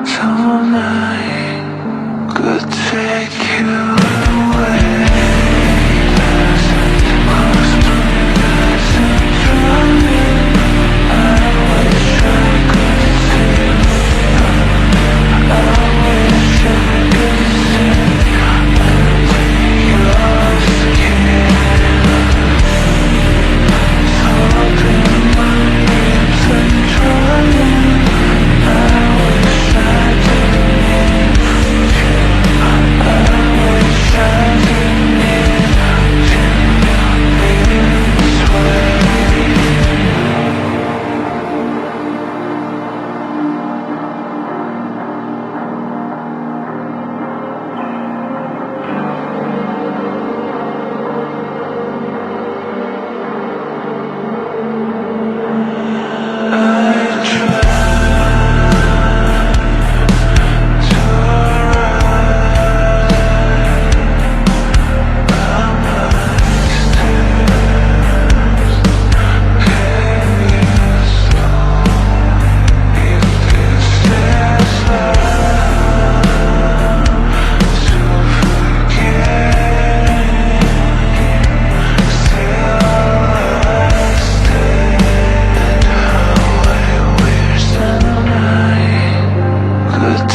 tonight could take you away. Close my eyes and drowning. I wish I could see. I wish I could see under your skin. Holding my lips and trying. I wish I didn't need you. I wish I didn't need to be this way. Could